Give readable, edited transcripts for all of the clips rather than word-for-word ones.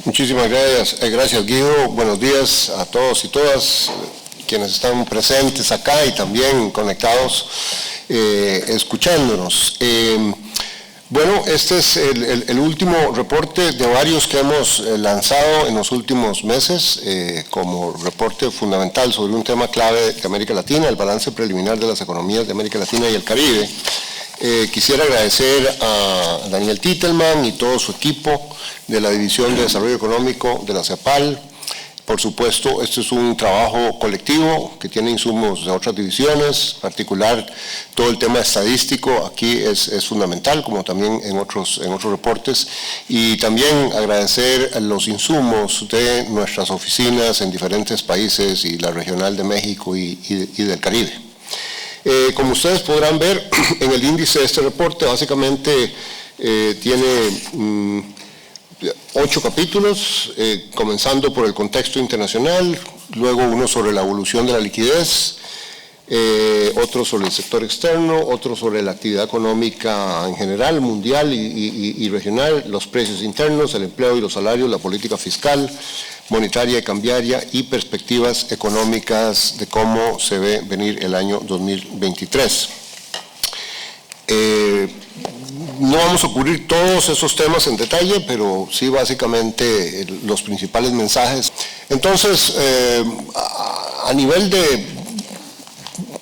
Muchísimas gracias Guido. Buenos días a todos y todas quienes están presentes acá y también conectados escuchándonos. Bueno, este es el último reporte de varios que hemos lanzado en los últimos meses como reporte fundamental sobre un tema clave de América Latina, el balance preliminar de las economías de América Latina y el Caribe. Quisiera agradecer a Daniel Titelman y todo su equipo de la División de Desarrollo Económico de la CEPAL. Por supuesto, este es un trabajo colectivo que tiene insumos de otras divisiones, en particular todo el tema estadístico aquí es fundamental, como también en otros reportes, y también agradecer los insumos de nuestras oficinas en diferentes países y la regional de México y del Caribe. Como ustedes podrán ver en el índice de este reporte, básicamente tiene 8 capítulos, comenzando por el contexto internacional, luego uno sobre la evolución de la liquidez, otro sobre el sector externo, otro sobre la actividad económica en general, mundial y regional, los precios internos, el empleo y los salarios, la política fiscal, monetaria y cambiaria y perspectivas económicas de cómo se ve venir el año 2023. No vamos a cubrir todos esos temas en detalle, pero sí básicamente los principales mensajes. Entonces, a nivel de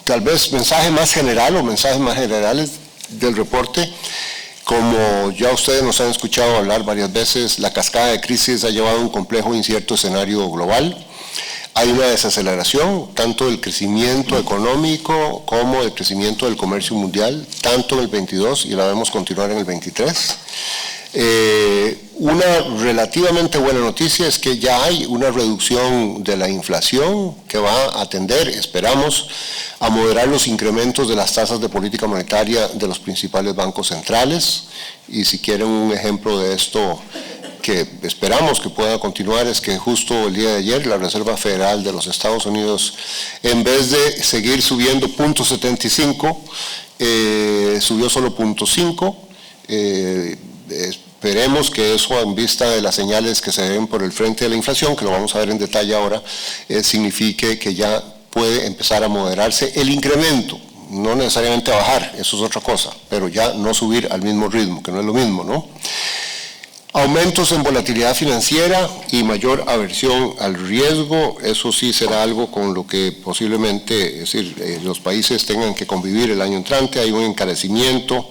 tal vez mensaje más general o mensajes más generales del reporte, como ya ustedes nos han escuchado hablar varias veces, la cascada de crisis ha llevado a un complejo e incierto escenario global. Hay una desaceleración, tanto del crecimiento económico como del crecimiento del comercio mundial, tanto en el 22 y la vemos continuar en el 23. Una relativamente buena noticia es que ya hay una reducción de la inflación que va a tender, esperamos, a moderar los incrementos de las tasas de política monetaria de los principales bancos centrales. Y si quieren un ejemplo de esto que esperamos que pueda continuar, es que justo el día de ayer la Reserva Federal de los Estados Unidos, en vez de seguir subiendo 0.75, subió solo 0.5. Esperemos que eso, en vista de las señales que se ven por el frente de la inflación, que lo vamos a ver en detalle ahora, signifique que ya puede empezar a moderarse el incremento, no necesariamente a bajar, eso es otra cosa, pero ya no subir al mismo ritmo, que no es lo mismo, ¿no? Aumentos en volatilidad financiera y mayor aversión al riesgo, eso sí será algo con lo que posiblemente, es decir, los países tengan que convivir el año entrante. Hay un encarecimiento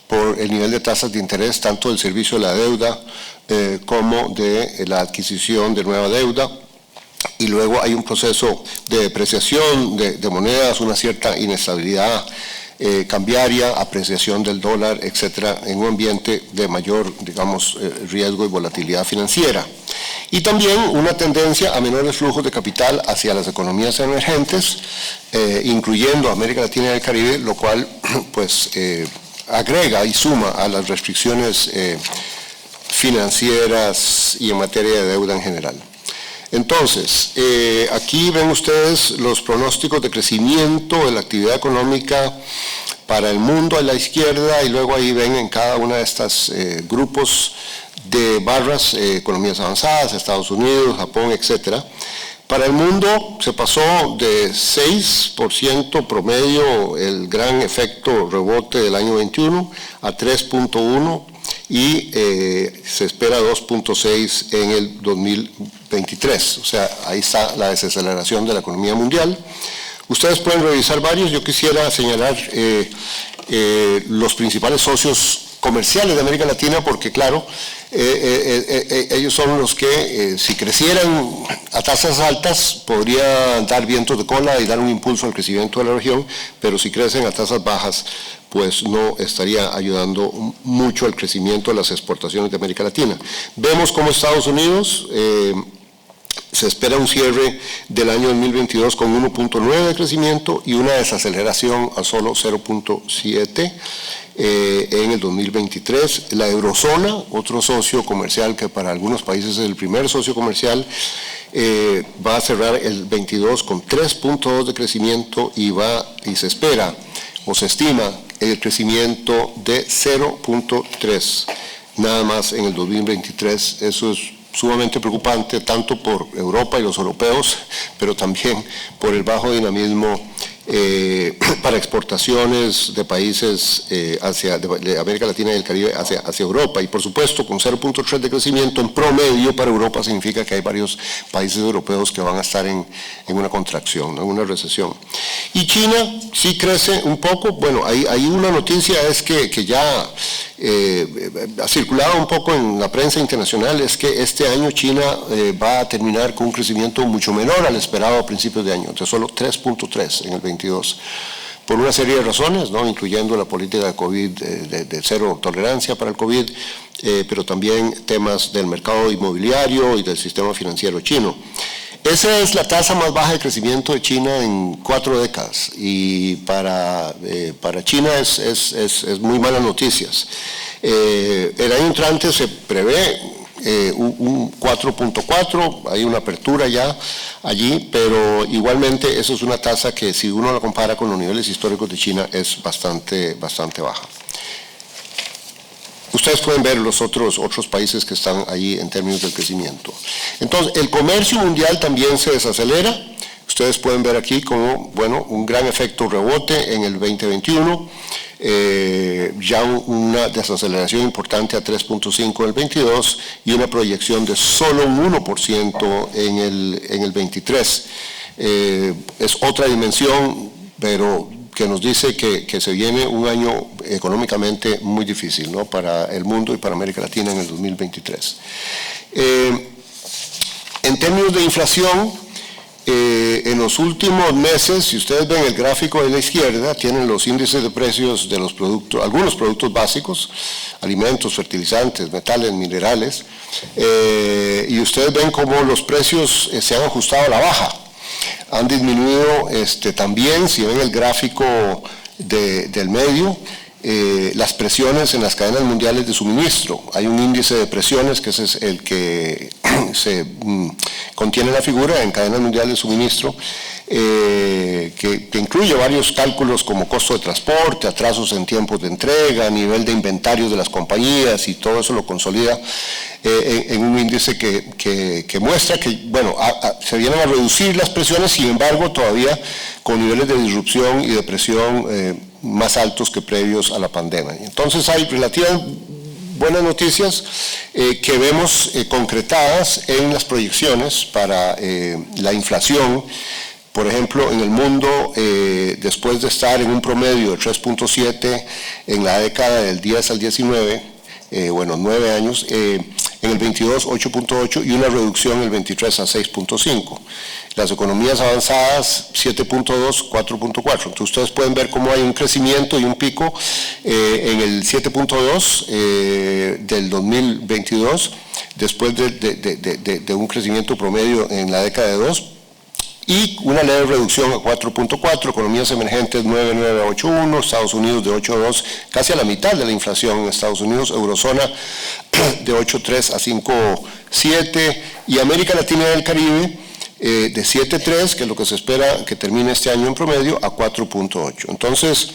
por el nivel de tasas de interés, tanto del servicio de la deuda como de la adquisición de nueva deuda. Y luego hay un proceso de depreciación de monedas, una cierta inestabilidad cambiaria, apreciación del dólar, etcétera, en un ambiente de mayor, digamos, riesgo y volatilidad financiera. Y también una tendencia a menores flujos de capital hacia las economías emergentes, incluyendo América Latina y el Caribe, lo cual, pues, agrega y suma a las restricciones financieras y en materia de deuda en general. Entonces, aquí ven ustedes los pronósticos de crecimiento de la actividad económica para el mundo a la izquierda, y luego ahí ven en cada una de estas grupos de barras, economías avanzadas, Estados Unidos, Japón, etcétera. Para el mundo se pasó de 6% promedio el gran efecto rebote del año 21 a 3.1%, y se espera 2.6 en el 2023. O sea, ahí está la desaceleración de la economía mundial. Ustedes pueden revisar varios. Yo quisiera señalar los principales socios comerciales de América Latina, porque claro, ellos son los que, si crecieran a tasas altas, podrían dar vientos de cola y dar un impulso al crecimiento de la región, pero si crecen a tasas bajas, pues no estaría ayudando mucho al crecimiento de las exportaciones de América Latina. Vemos cómo Estados Unidos se espera un cierre del año 2022 con 1.9 de crecimiento y una desaceleración a solo 0.7 en el 2023. La eurozona, otro socio comercial que para algunos países es el primer socio comercial, va a cerrar el 22 con 3.2 de crecimiento y se espera o se estima el crecimiento de 0.3 nada más en el 2023. Eso es sumamente preocupante, tanto por Europa y los europeos, pero también por el bajo dinamismo para exportaciones de países de América Latina y el Caribe hacia Europa. Y por supuesto, con 0.3 de crecimiento en promedio para Europa significa que hay varios países europeos que van a estar en una contracción, ¿no? En una recesión. Y China sí crece un poco. Bueno, hay una noticia es que ya ha circulado un poco en la prensa internacional, es que este año China va a terminar con un crecimiento mucho menor al esperado a principios de año, de solo 3.3 en el 22, por una serie de razones, ¿no? Incluyendo la política de COVID, de cero tolerancia para el COVID, pero también temas del mercado inmobiliario y del sistema financiero chino. Esa es la tasa más baja de crecimiento de China en 4 décadas, y para China es muy malas noticias. El año entrante se prevé un 4.4, hay una apertura ya allí, pero igualmente eso es una tasa que, si uno la compara con los niveles históricos de China, es bastante baja. Ustedes pueden ver los otros países que están allí en términos del crecimiento. Entonces, el comercio mundial también se desacelera. Ustedes pueden ver aquí como, bueno, un gran efecto rebote en el 2021, ya una desaceleración importante a 3.5 en el 22 y una proyección de solo un 1% en el 23. Es otra dimensión, pero que nos dice que se viene un año económicamente muy difícil, ¿no? Para el mundo y para América Latina en el 2023. En términos de inflación, en los últimos meses, si ustedes ven el gráfico de la izquierda, tienen los índices de precios de los productos, algunos productos básicos, alimentos, fertilizantes, metales, minerales, y ustedes ven cómo los precios se han ajustado a la baja. Han disminuido también, si ven el gráfico del medio, las presiones en las cadenas mundiales de suministro. Hay un índice de presiones que es el que se contiene la figura en cadenas mundiales de suministro, que incluye varios cálculos como costo de transporte, atrasos en tiempos de entrega, nivel de inventario de las compañías, y todo eso lo consolida en un índice que muestra que, bueno, se vienen a reducir las presiones, sin embargo, todavía con niveles de disrupción y de presión más altos que previos a la pandemia. Entonces hay relativas buenas noticias que vemos concretadas en las proyecciones para la inflación. Por ejemplo, en el mundo, después de estar en un promedio de 3.7 en la década del 10 al 19, 9 años, en el 22 8.8 y una reducción en el 23 a 6.5. Las economías avanzadas 7.2, 4.4. Entonces ustedes pueden ver cómo hay un crecimiento y un pico en el 7.2 del 2022, después de un crecimiento promedio en la década de 2, y una leve reducción a 4.4, economías emergentes 9.9 a 8.1, Estados Unidos de 8.2, casi a la mitad de la inflación en Estados Unidos, eurozona de 8.3 a 5.7, y América Latina y el Caribe de 7.3, que es lo que se espera que termine este año en promedio, a 4.8. Entonces,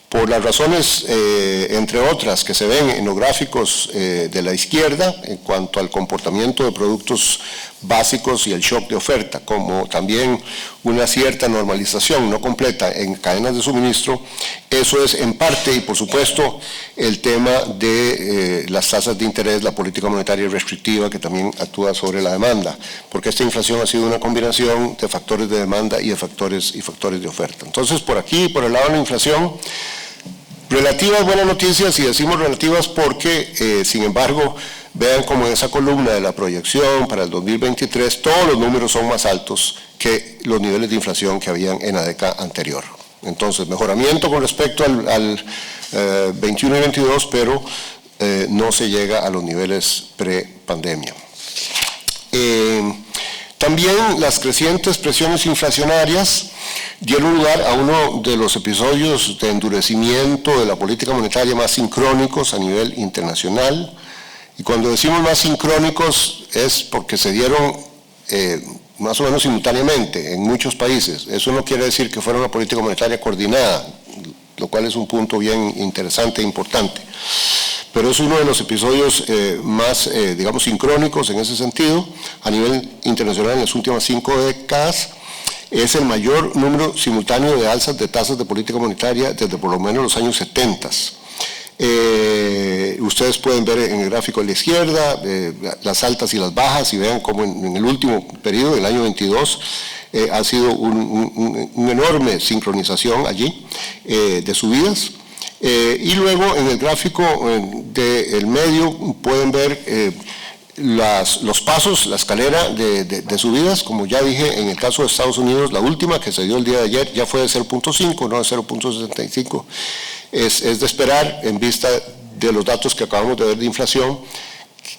por las razones, entre otras, que se ven en los gráficos de la izquierda, en cuanto al comportamiento de productos básicos y el shock de oferta, como también una cierta normalización no completa en cadenas de suministro, eso es en parte, y por supuesto, el tema de las tasas de interés, la política monetaria restrictiva, que también actúa sobre la demanda, porque esta inflación ha sido una combinación de factores de demanda y de factores de oferta. Entonces, por aquí, por el lado de la inflación, relativas buenas noticias, y decimos relativas porque, sin embargo, vean como en esa columna de la proyección para el 2023, todos los números son más altos que los niveles de inflación que habían en la década anterior. Entonces, mejoramiento con respecto al 21 y 22, pero no se llega a los niveles pre-pandemia. También las crecientes presiones inflacionarias dieron lugar a uno de los episodios de endurecimiento de la política monetaria más sincrónicos a nivel internacional. Y cuando decimos más sincrónicos es porque se dieron más o menos simultáneamente en muchos países. Eso no quiere decir que fuera una política monetaria coordinada, lo cual es un punto bien interesante e importante. pero es uno de los episodios más, digamos, sincrónicos en ese sentido. A nivel internacional, en las últimas 5 décadas, es el mayor número simultáneo de alzas de tasas de política monetaria desde por lo menos los años 70. Ustedes pueden ver en el gráfico de la izquierda las altas y las bajas, y vean cómo en el último periodo, el año 22, ha sido una enorme sincronización allí de subidas. Y luego en el gráfico del medio pueden ver los pasos, la escalera de subidas. Como ya dije, en el caso de Estados Unidos, la última que se dio el día de ayer ya fue de 0.5, no de 0.65. Es de esperar, en vista de los datos que acabamos de ver de inflación,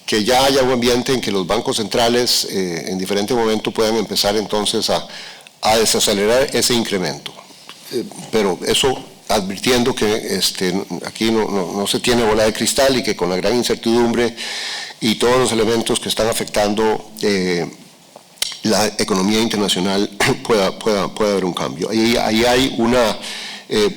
que ya haya un ambiente en que los bancos centrales en diferente momento puedan empezar entonces a desacelerar ese incremento. Pero eso advirtiendo que aquí no se tiene bola de cristal, y que con la gran incertidumbre y todos los elementos que están afectando la economía internacional pueda haber un cambio. Ahí hay una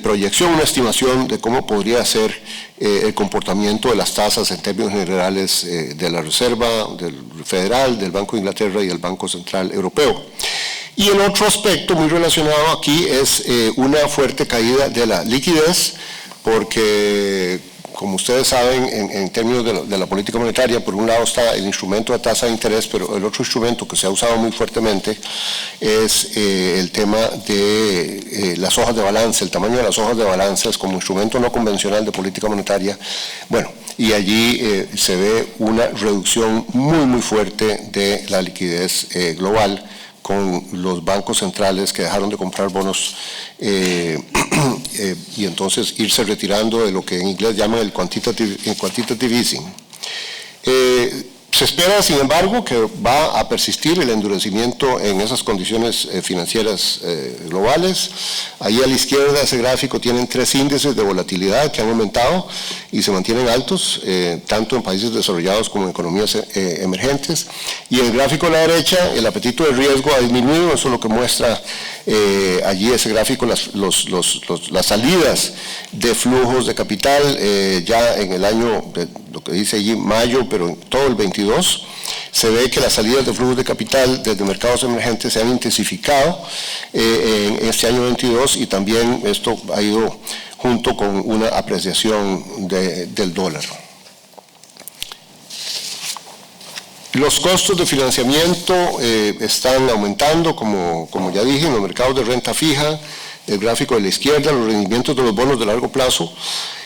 proyección, una estimación de cómo podría ser el comportamiento de las tasas en términos generales de la Reserva del Federal, del Banco de Inglaterra y del Banco Central Europeo. Y el otro aspecto muy relacionado aquí es una fuerte caída de la liquidez, porque, como ustedes saben, en términos de la política monetaria, por un lado está el instrumento de tasa de interés, pero el otro instrumento que se ha usado muy fuertemente es el tema de las hojas de balance, el tamaño de las hojas de balance como instrumento no convencional de política monetaria. Bueno, y allí se ve una reducción muy fuerte de la liquidez global, con los bancos centrales que dejaron de comprar bonos y entonces irse retirando de lo que en inglés llaman el quantitative easing. Se espera, sin embargo, que va a persistir el endurecimiento en esas condiciones financieras globales. Ahí a la izquierda ese gráfico tienen 3 índices de volatilidad que han aumentado y se mantienen altos, tanto en países desarrollados como en economías emergentes. Y en el gráfico a la derecha, el apetito de riesgo ha disminuido. Eso es lo que muestra allí ese gráfico, las salidas de flujos de capital ya en el año, lo que dice allí mayo, pero en todo el 22, se ve que las salidas de flujos de capital desde mercados emergentes se han intensificado en este año 22, y también esto ha ido junto con una apreciación del dólar. Los costos de financiamiento están aumentando, como ya dije, en los mercados de renta fija. El gráfico de la izquierda, los rendimientos de los bonos de largo plazo,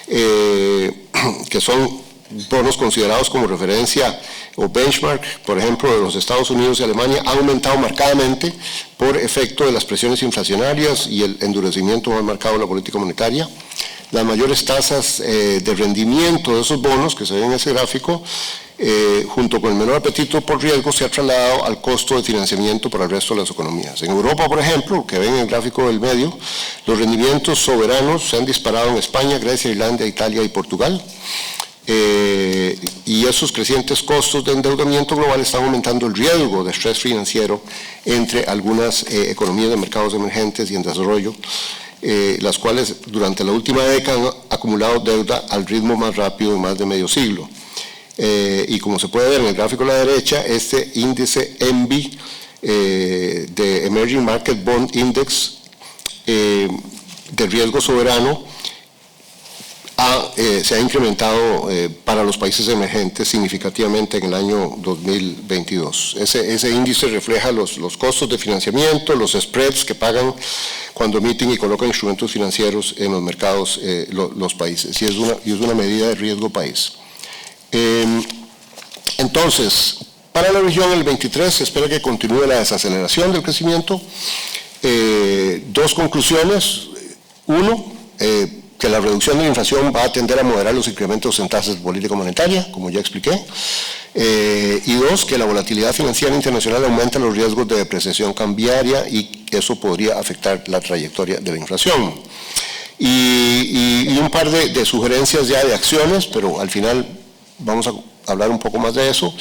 que son bonos considerados como referencia o benchmark, por ejemplo, de los Estados Unidos y Alemania, han aumentado marcadamente por efecto de las presiones inflacionarias y el endurecimiento más marcado de la política monetaria. Las mayores tasas de rendimiento de esos bonos que se ven en ese gráfico, junto con el menor apetito por riesgo, se ha trasladado al costo de financiamiento para el resto de las economías. En Europa, por ejemplo, que ven en el gráfico del medio, los rendimientos soberanos se han disparado en España, Grecia, Irlanda, Italia y Portugal. Y esos crecientes costos de endeudamiento global están aumentando el riesgo de estrés financiero entre algunas economías de mercados emergentes y en desarrollo, las cuales durante la última década han acumulado deuda al ritmo más rápido de más de medio siglo. Y como se puede ver en el gráfico a la derecha, este índice EMBI de Emerging Market Bond Index de riesgo soberano se ha incrementado para los países emergentes significativamente en el año 2022. Ese índice refleja los costos de financiamiento, los spreads que pagan cuando emiten y colocan instrumentos financieros en los mercados los países, y es una medida de riesgo país. Entonces, para la región el 23 se espera que continúe la desaceleración del crecimiento. 2 conclusiones. Uno, que la reducción de la inflación va a tender a moderar los incrementos en tasas de política monetaria, como ya expliqué. Y 2, que la volatilidad financiera internacional aumenta los riesgos de depreciación cambiaria, y eso podría afectar la trayectoria de la inflación. Y un par de sugerencias ya de acciones, pero al final vamos a hablar un poco más de eso.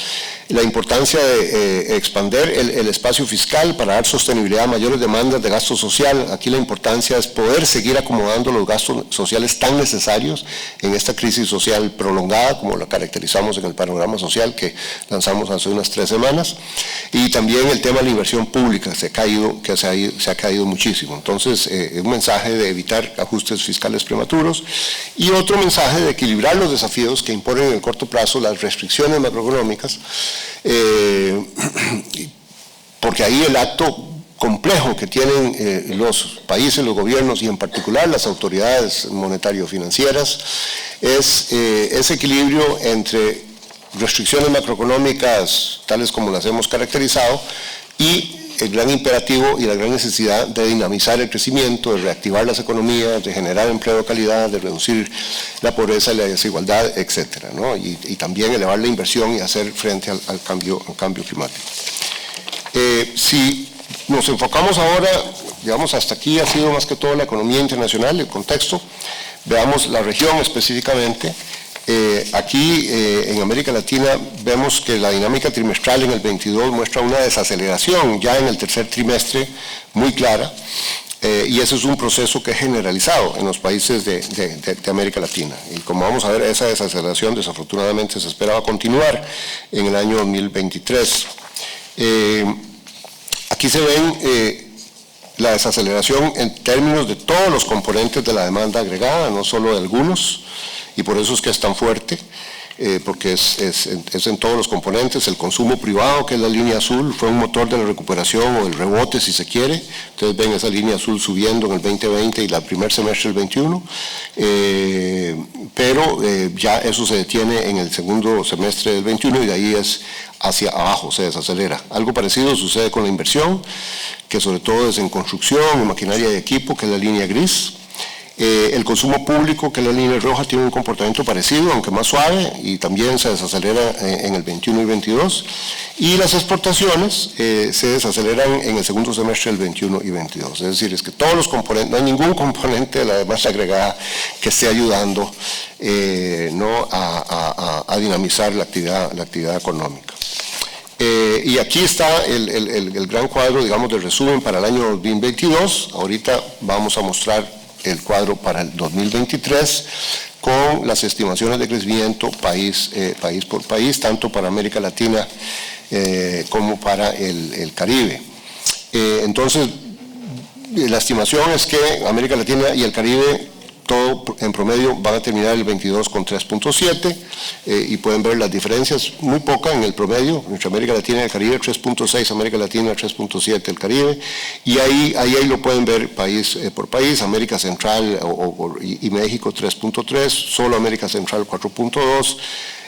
la importancia de expandir el espacio fiscal para dar sostenibilidad a mayores demandas de gasto social. Aquí la importancia es poder seguir acomodando los gastos sociales tan necesarios en esta crisis social prolongada, como la caracterizamos en el panorama social que lanzamos hace unas 3 semanas, y también el tema de la inversión pública se ha caído muchísimo. Entonces, un mensaje de evitar ajustes fiscales prematuros y otro mensaje de equilibrar los desafíos que imponen en el corto plazo las restricciones macroeconómicas, porque ahí el acto complejo que tienen los países, los gobiernos y en particular las autoridades monetario-financieras es ese equilibrio entre restricciones macroeconómicas tales como las hemos caracterizado y el gran imperativo y la gran necesidad de dinamizar el crecimiento, de reactivar las economías, de generar empleo de calidad, de reducir la pobreza y la desigualdad, etcétera, ¿no? Y también elevar la inversión y hacer frente al cambio climático. Si nos enfocamos ahora, digamos, hasta aquí ha sido más que todo la economía internacional, el contexto. Veamos la región específicamente. Aquí en América Latina vemos que la dinámica trimestral en el 22 muestra una desaceleración ya en el tercer trimestre muy clara, y ese es un proceso que es generalizado en los países de América Latina. Y como vamos a ver, esa desaceleración desafortunadamente se esperaba continuar en el año 2023. Aquí se ven la desaceleración en términos de todos los componentes de la demanda agregada, no solo de algunos, y por eso es que es tan fuerte, porque es en todos los componentes. El consumo privado, que es la línea azul, fue un motor de la recuperación o el rebote, si se quiere. Ustedes ven esa línea azul subiendo en el 2020 y el primer semestre del 21, pero ya eso se detiene en el segundo semestre del 21 y de ahí es hacia abajo, se desacelera. Algo parecido sucede con la inversión, que sobre todo es en construcción, en maquinaria y equipo, que es la línea gris. El consumo público, que es la línea roja, tiene un comportamiento parecido, aunque más suave, y también se desacelera en el 21 y 22. Y las exportaciones se desaceleran en el segundo semestre del 21 y 22. Es decir, es que todos los componentes, no hay ningún componente de la demanda agregada que esté ayudando ¿no? a dinamizar la actividad económica. Y aquí está el gran cuadro, digamos, de resumen para el año 2022. Ahorita vamos a mostrar el cuadro para el 2023 con las estimaciones de crecimiento país por país, tanto para América Latina como para el Caribe. Entonces, la estimación es que América Latina y el Caribe, todo en promedio, van a terminar el 22 con 3.7 y pueden ver las diferencias muy pocas en el promedio entre América Latina y el Caribe, 3.6 América Latina, 3.7 el Caribe, y ahí lo pueden ver país por país. América Central y México 3.3, solo América Central 4.2,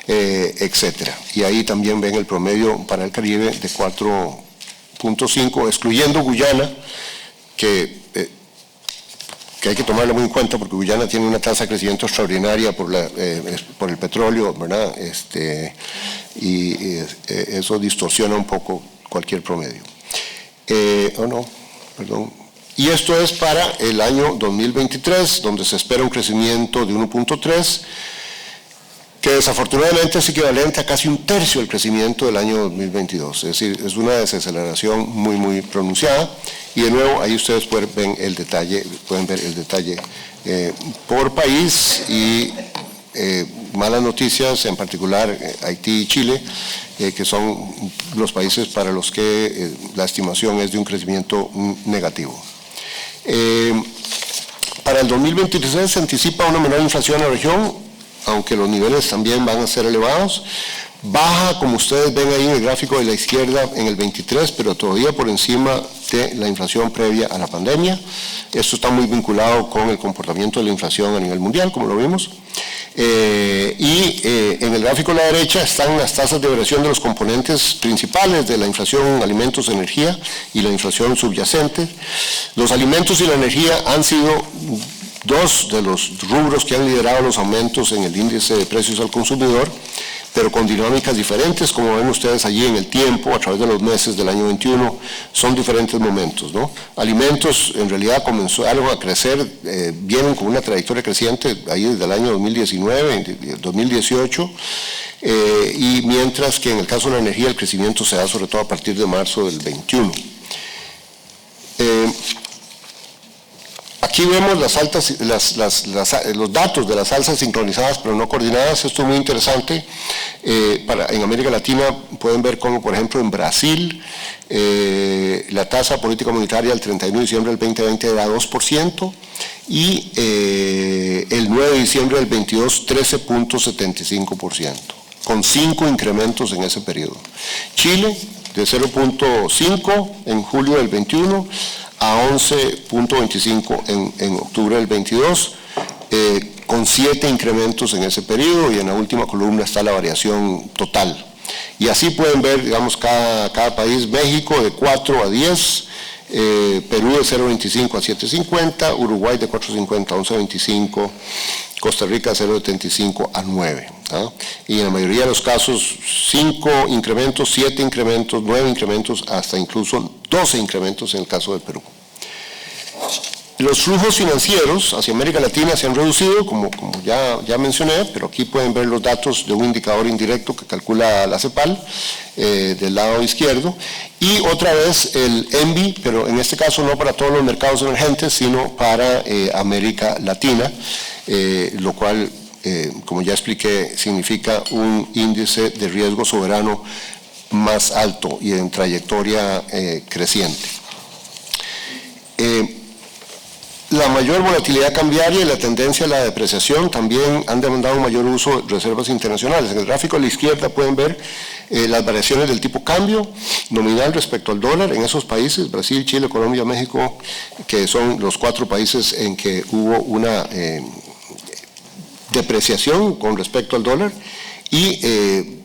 etcétera. Y ahí también ven el promedio para el Caribe de 4.5, excluyendo Guyana, que hay que tomarlo muy en cuenta porque Guyana tiene una tasa de crecimiento extraordinaria por el petróleo, ¿verdad? Y eso distorsiona un poco cualquier promedio. Y esto es para el año 2023, donde se espera un crecimiento de 1.3, que desafortunadamente es equivalente a casi 1/3 del crecimiento del año 2022. Es decir, es una desaceleración muy pronunciada. Y de nuevo, ahí ustedes pueden ver el detalle por país y malas noticias, en particular Haití y Chile, que son los países para los que la estimación es de un crecimiento negativo. Para el 2023 se anticipa una menor inflación en la región, aunque los niveles también van a ser elevados. Baja, como ustedes ven ahí en el gráfico de la izquierda, en el 23, pero todavía por encima de la inflación previa a la pandemia. Esto está muy vinculado con el comportamiento de la inflación a nivel mundial, como lo vimos. En el gráfico de la derecha están las tasas de variación de los componentes principales de la inflación, alimentos, energía y la inflación subyacente. Los alimentos y la energía han sido dos de los rubros que han liderado los aumentos en el índice de precios al consumidor, pero con dinámicas diferentes, como ven ustedes allí en el tiempo, a través de los meses del año 21, son diferentes momentos, ¿no? Alimentos en realidad comenzaron a crecer, vienen con una trayectoria creciente ahí desde el año 2019, 2018, y mientras que en el caso de la energía el crecimiento se da sobre todo a partir de marzo del 21. Aquí vemos los datos de las alzas sincronizadas pero no coordinadas. Esto es muy interesante. En América Latina pueden ver cómo, por ejemplo, en Brasil, la tasa política monetaria el 31 de diciembre del 2020 era 2% y el 9 de diciembre del 22, 13.75%, con 5 incrementos en ese periodo. Chile, de 0.5 en julio del 21, a 11.25 en octubre del 22, con 7 incrementos en ese periodo, y en la última columna está la variación total. Y así pueden ver, digamos, cada país: México de 4 a 10, Perú de 0.25 a 7.50, Uruguay de 4.50 a 11.25, Costa Rica de 0.75 a 9. ¿Ah? Y en la mayoría de los casos 5 incrementos, 7 incrementos, 9 incrementos, hasta incluso 12 incrementos en el caso del Perú. Los flujos financieros hacia América Latina se han reducido, como ya mencioné, pero aquí pueden ver los datos de un indicador indirecto que calcula la CEPAL del lado izquierdo, y otra vez el ENVI, pero en este caso no para todos los mercados emergentes, sino para América Latina, lo cual, como ya expliqué, significa un índice de riesgo soberano más alto y en trayectoria creciente. La mayor volatilidad cambiaria y la tendencia a la depreciación también han demandado un mayor uso de reservas internacionales. En el gráfico a la izquierda pueden ver las variaciones del tipo cambio nominal respecto al dólar en esos países: Brasil, Chile, Colombia, México, que son los 4 países en que hubo una depreciación con respecto al dólar, y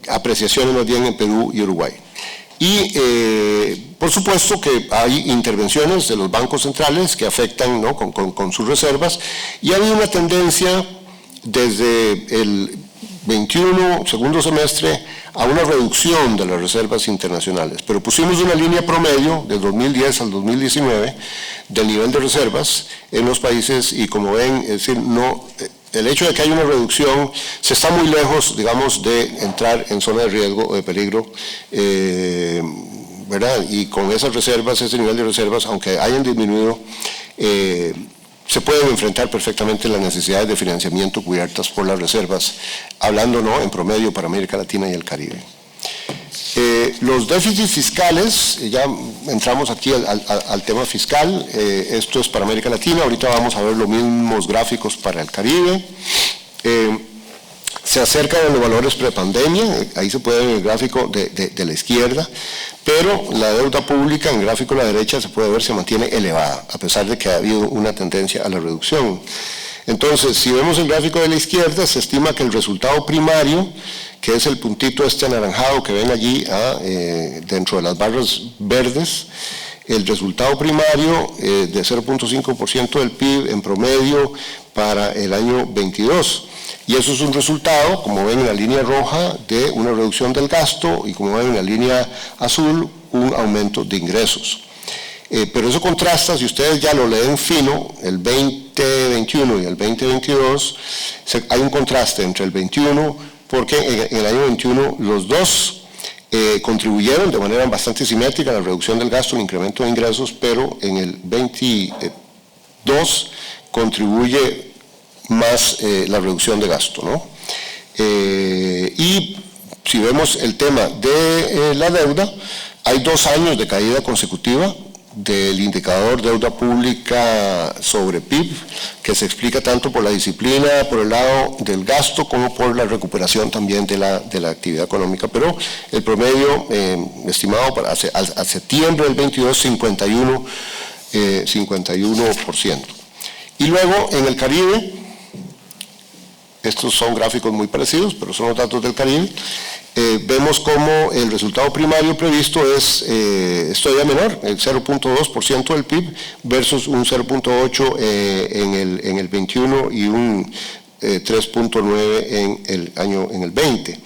apreciaciones más bien en Perú y Uruguay. Y por supuesto que hay intervenciones de los bancos centrales que afectan, ¿no?, con sus reservas, y ha habido una tendencia desde el 21, segundo semestre, a una reducción de las reservas internacionales. Pero pusimos una línea promedio de 2010 al 2019 del nivel de reservas en los países, y como ven, es decir, no... El hecho de que haya una reducción, se está muy lejos, digamos, de entrar en zona de riesgo o de peligro, ¿verdad? Y con esas reservas, ese nivel de reservas, aunque hayan disminuido, se pueden enfrentar perfectamente las necesidades de financiamiento cubiertas por las reservas, hablando, ¿no?, en promedio para América Latina y el Caribe. Los déficits fiscales, ya entramos aquí al tema fiscal. Esto es para América Latina. Ahorita vamos a ver los mismos gráficos para el Caribe. Se acercan a los valores prepandemia, ahí se puede ver en el gráfico de la izquierda, pero la deuda pública en el gráfico de la derecha se puede ver se mantiene elevada, a pesar de que ha habido una tendencia a la reducción. Entonces, si vemos el gráfico de la izquierda, se estima que el resultado primario, que es el puntito este anaranjado que ven allí dentro de las barras verdes, el resultado primario de 0.5% del PIB en promedio para el año 22. Y eso es un resultado, como ven en la línea roja, de una reducción del gasto, y como ven en la línea azul, un aumento de ingresos. Pero eso contrasta, si ustedes ya lo leen fino, el 2021 y el 2022, hay un contraste entre el 21, porque en el año 21 los dos contribuyeron de manera bastante simétrica a la reducción del gasto, el incremento de ingresos, pero en el 22 contribuye más la reducción de gasto, ¿no? Y si vemos el tema de la deuda, hay 2 años de caída consecutiva del indicador deuda pública sobre PIB, que se explica tanto por la disciplina, por el lado del gasto, como por la recuperación también de la actividad económica. Pero el promedio estimado para a septiembre del 22, 51%. Y luego en el Caribe, estos son gráficos muy parecidos, pero son los datos del Caribe. Vemos cómo el resultado primario previsto es todavía menor, el 0.2% del PIB versus un 0.8 en el 21 y un 3.9 en el 20.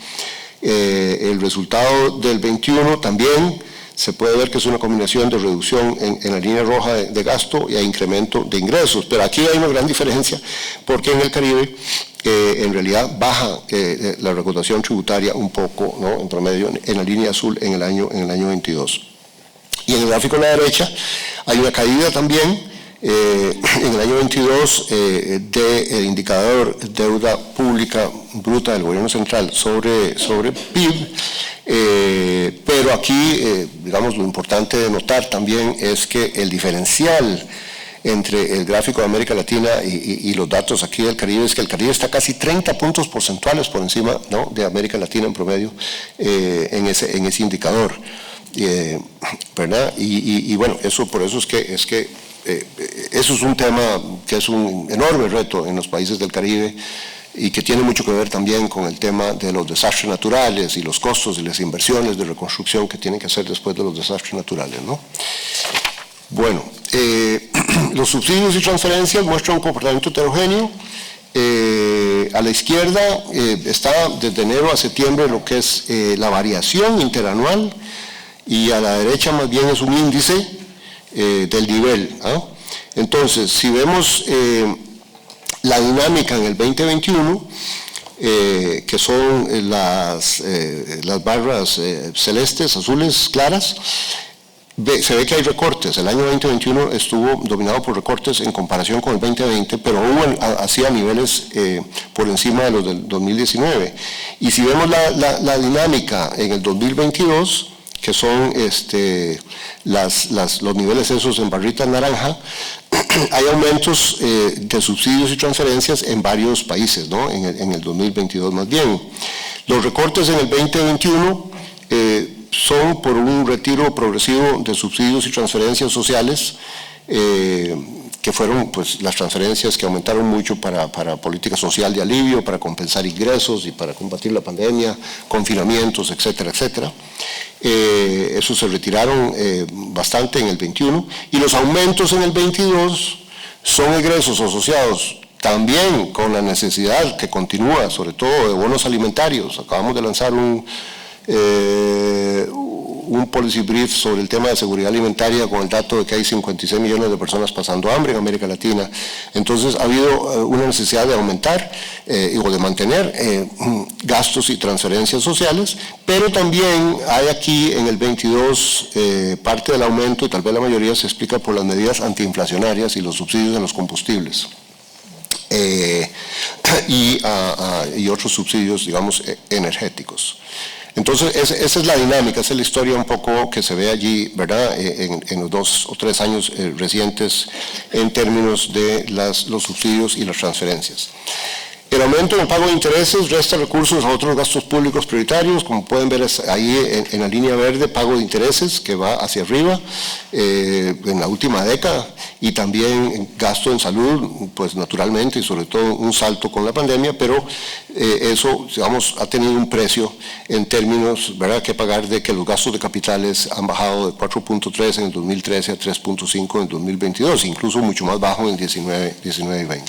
El resultado del 21 también se puede ver que es una combinación de reducción en la línea roja de gasto y incremento de ingresos, pero aquí hay una gran diferencia porque en el Caribe en realidad baja la recaudación tributaria un poco, ¿no?, en promedio en la línea azul en el año 22. Y en el gráfico a la derecha hay una caída también en el año 22 del indicador deuda pública bruta del gobierno central sobre PIB, pero aquí, digamos, lo importante de notar también es que el diferencial entre el gráfico de América Latina y los datos aquí del Caribe es que el Caribe está casi 30 puntos porcentuales por encima, ¿no?, de América Latina en promedio en ese indicador, ¿verdad? Y bueno, por eso es que eso es un tema que es un enorme reto en los países del Caribe y que tiene mucho que ver también con el tema de los desastres naturales y los costos y las inversiones de reconstrucción que tienen que hacer después de los desastres naturales, ¿no? Bueno, los subsidios y transferencias muestran un comportamiento heterogéneo. A la izquierda está desde enero a septiembre lo que es la variación interanual y a la derecha más bien es un índice del nivel, ¿ah? Entonces, si vemos la dinámica en el 2021, que son las barras celestes, azules, claras, se ve que hay recortes. El año 2021 estuvo dominado por recortes en comparación con el 2020, pero hubo hacia niveles por encima de los del 2019. Y si vemos la dinámica en el 2022, que son los niveles esos en barrita naranja, hay aumentos de subsidios y transferencias en varios países, ¿no?, en el 2022 más bien. Los recortes en el 2021 son por un retiro progresivo de subsidios y transferencias sociales, que fueron pues las transferencias que aumentaron mucho para política social de alivio, para compensar ingresos y para combatir la pandemia, confinamientos, etcétera, etcétera. Esos se retiraron bastante en el 21, y los aumentos en el 22 son egresos asociados también con la necesidad que continúa, sobre todo de bonos alimentarios. Acabamos de lanzar un policy brief sobre el tema de seguridad alimentaria con el dato de que hay 56 millones de personas pasando hambre en América Latina. Entonces ha habido una necesidad de aumentar o de mantener gastos y transferencias sociales, pero también hay aquí en el 22 parte del aumento, y tal vez la mayoría se explica por las medidas antiinflacionarias y los subsidios en los combustibles. Y otros subsidios, digamos, energéticos. Entonces, esa es la dinámica, esa es la historia un poco que se ve allí, ¿verdad?, en los 2 o 3 años recientes en términos de los subsidios y las transferencias. El aumento en el pago de intereses resta recursos a otros gastos públicos prioritarios, como pueden ver ahí en la línea verde, pago de intereses que va hacia arriba en la última década, y también gasto en salud, pues naturalmente, y sobre todo un salto con la pandemia, pero eso, digamos, ha tenido un precio en términos, ¿verdad?, que pagar de que los gastos de capitales han bajado de 4.3 en el 2013 a 3.5 en el 2022, incluso mucho más bajo en el 19 y 20.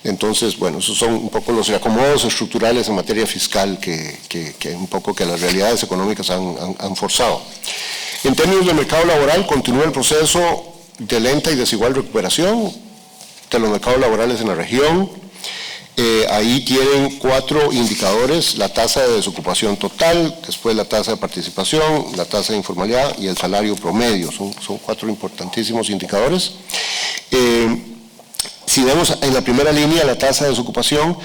Entonces, bueno, esos son un poco los reacomodos estructurales en materia fiscal que un poco que las realidades económicas han forzado. En términos del mercado laboral, continúa el proceso de lenta y desigual recuperación de los mercados laborales en la región. Ahí tienen 4 indicadores: la tasa de desocupación total, después la tasa de participación, la tasa de informalidad y el salario promedio. Son 4 importantísimos indicadores. Si vemos en la primera línea la tasa de desocupación,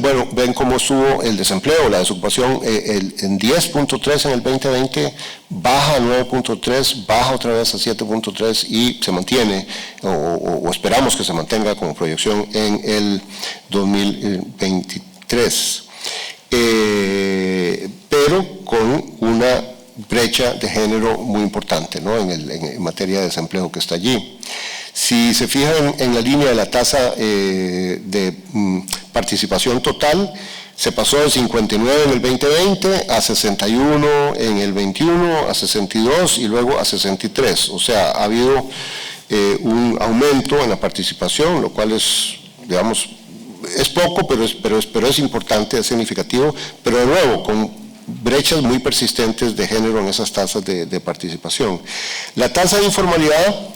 bueno, ven cómo estuvo el desempleo, la desocupación en 10.3 en el 2020, baja a 9.3, baja otra vez a 7.3 y se mantiene, o esperamos que se mantenga como proyección en el 2023. Pero con una brecha de género muy importante, ¿no?, en materia de desempleo que está allí. Si se fijan en la línea de la tasa de participación total, se pasó de 59 en el 2020 a 61 en el 21, a 62 y luego a 63. O sea, ha habido un aumento en la participación, lo cual es, digamos, es poco, pero es importante, es significativo, pero de nuevo, con brechas muy persistentes de género en esas tasas de participación. La tasa de informalidad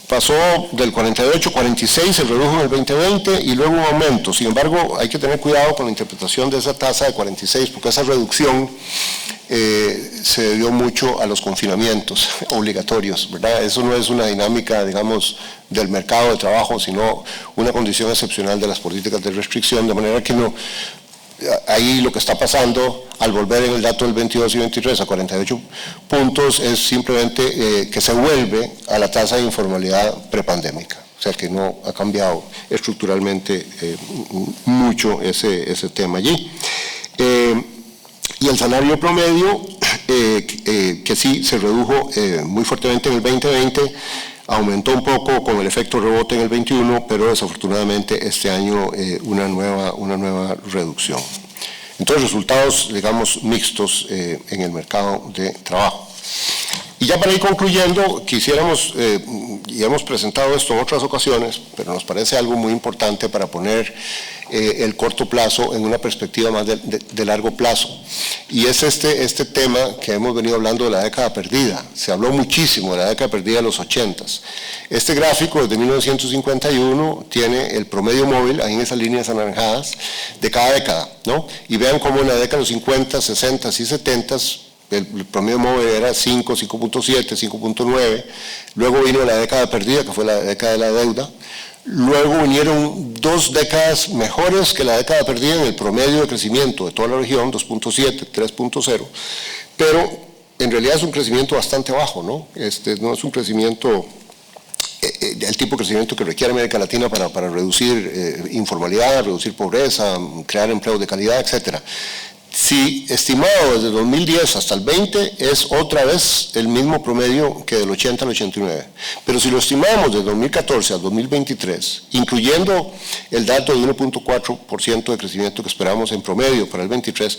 pasó del 48 a 46, se redujo en el 2020 y luego un aumento. Sin embargo, hay que tener cuidado con la interpretación de esa tasa de 46 porque esa reducción se debió mucho a los confinamientos obligatorios, ¿verdad? Eso no es una dinámica, digamos, del mercado de trabajo, sino una condición excepcional de las políticas de restricción, de manera que no. Ahí lo que está pasando al volver en el dato del 22 y 23 a 48 puntos es simplemente que se vuelve a la tasa de informalidad prepandémica, o sea que no ha cambiado estructuralmente mucho ese tema allí. Y el salario promedio, que sí se redujo muy fuertemente en el 2020, aumentó un poco con el efecto rebote en el 21, pero desafortunadamente este año una nueva reducción. Entonces, resultados, digamos, mixtos en el mercado de trabajo. Y ya para ir concluyendo, quisiéramos, y hemos presentado esto en otras ocasiones, pero nos parece algo muy importante para poner el corto plazo en una perspectiva más de largo plazo. Y es este tema que hemos venido hablando de la década perdida. Se habló muchísimo de la década perdida de los 80s. Este gráfico desde 1951 tiene el promedio móvil, ahí en esas líneas anaranjadas, de cada década, ¿no? Y vean cómo en la década de los 50, 60 y 70s el promedio móvil era 5, 5.7, 5.9, luego vino la década perdida, que fue la década de la deuda, luego vinieron 2 décadas mejores que la década perdida en el promedio de crecimiento de toda la región, 2.7, 3.0, pero en realidad es un crecimiento bastante bajo, ¿no? No es un crecimiento, el tipo de crecimiento que requiere América Latina para reducir informalidad, reducir pobreza, crear empleos de calidad, etcétera. Si estimado desde 2010 hasta el 20 es otra vez el mismo promedio que del 80 al 89, pero si lo estimamos de 2014 al 2023, incluyendo el dato de 1.4% de crecimiento que esperamos en promedio para el 23,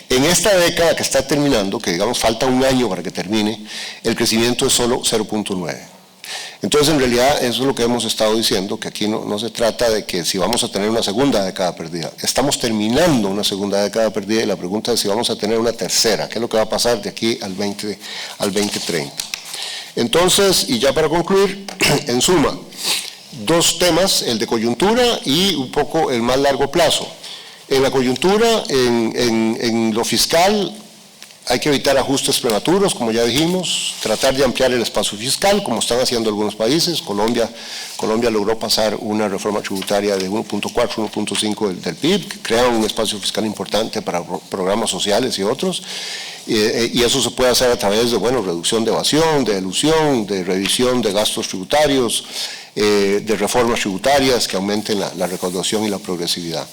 en esta década que está terminando, que digamos falta un año para que termine, el crecimiento es solo 0.9. Entonces, en realidad, eso es lo que hemos estado diciendo, que aquí no se trata de que si vamos a tener una segunda década perdida. Estamos terminando una segunda década perdida y la pregunta es si vamos a tener una tercera. ¿Qué es lo que va a pasar de aquí al 2030? Entonces, y ya para concluir, en suma, 2 temas, el de coyuntura y un poco el más largo plazo. En la coyuntura, en lo fiscal, hay que evitar ajustes prematuros, como ya dijimos, tratar de ampliar el espacio fiscal, como están haciendo algunos países. Colombia logró pasar una reforma tributaria de 1.4, 1.5 del PIB, que crea un espacio fiscal importante para programas sociales y otros, y eso se puede hacer a través de, bueno, reducción de evasión, de elusión, de revisión de gastos tributarios, de reformas tributarias que aumenten la recaudación y la progresividad.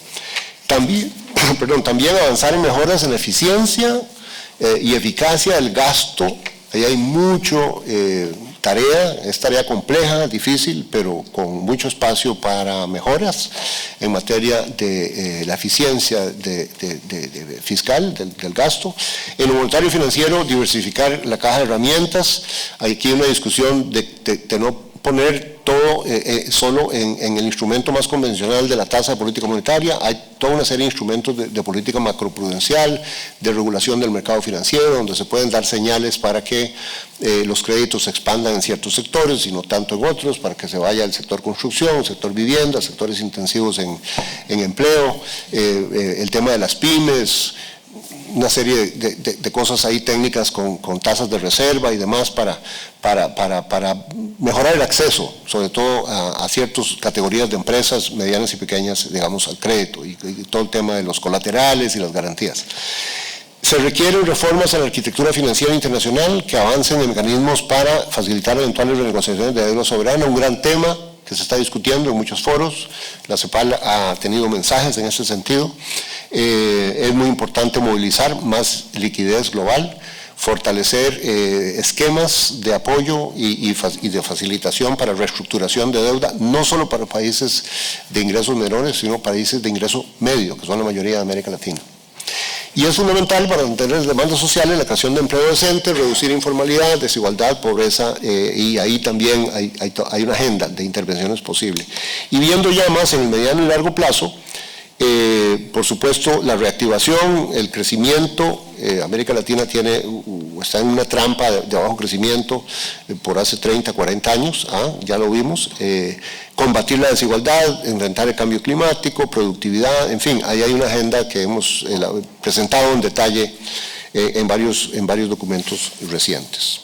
También avanzar en mejoras en la eficiencia y eficacia del gasto. Ahí hay mucho tarea, es tarea compleja, difícil, pero con mucho espacio para mejoras en materia de la eficiencia fiscal del gasto. En lo monetario y financiero, diversificar la caja de herramientas. Aquí hay una discusión de no poner todo solo en el instrumento más convencional de la tasa de política monetaria. Hay toda una serie de instrumentos de política macroprudencial, de regulación del mercado financiero, donde se pueden dar señales para que los créditos se expandan en ciertos sectores y no tanto en otros, para que se vaya al sector construcción, sector vivienda, sectores intensivos en empleo, el tema de las pymes, una serie de cosas ahí técnicas con tasas de reserva y demás para mejorar el acceso, sobre todo a ciertas categorías de empresas medianas y pequeñas, digamos, al crédito y todo el tema de los colaterales y las garantías. Se requieren reformas en la arquitectura financiera internacional que avancen en mecanismos para facilitar eventuales renegociaciones de deuda soberana, un gran tema que se está discutiendo en muchos foros. La CEPAL ha tenido mensajes en ese sentido. Es muy importante movilizar más liquidez global, fortalecer esquemas de apoyo y de facilitación para reestructuración de deuda, no solo para países de ingresos menores, sino países de ingreso medio, que son la mayoría de América Latina. Y es fundamental para mantener las demandas sociales, la creación de empleo decente, reducir informalidad, desigualdad, pobreza, y ahí también hay una agenda de intervenciones posible. Y viendo ya más en el mediano y largo plazo, por supuesto, la reactivación, el crecimiento América Latina está en una trampa de bajo crecimiento por hace 30, 40 años, ya lo vimos. Combatir la desigualdad, enfrentar el cambio climático, productividad, en fin, ahí hay una agenda que hemos presentado en detalle en varios documentos recientes.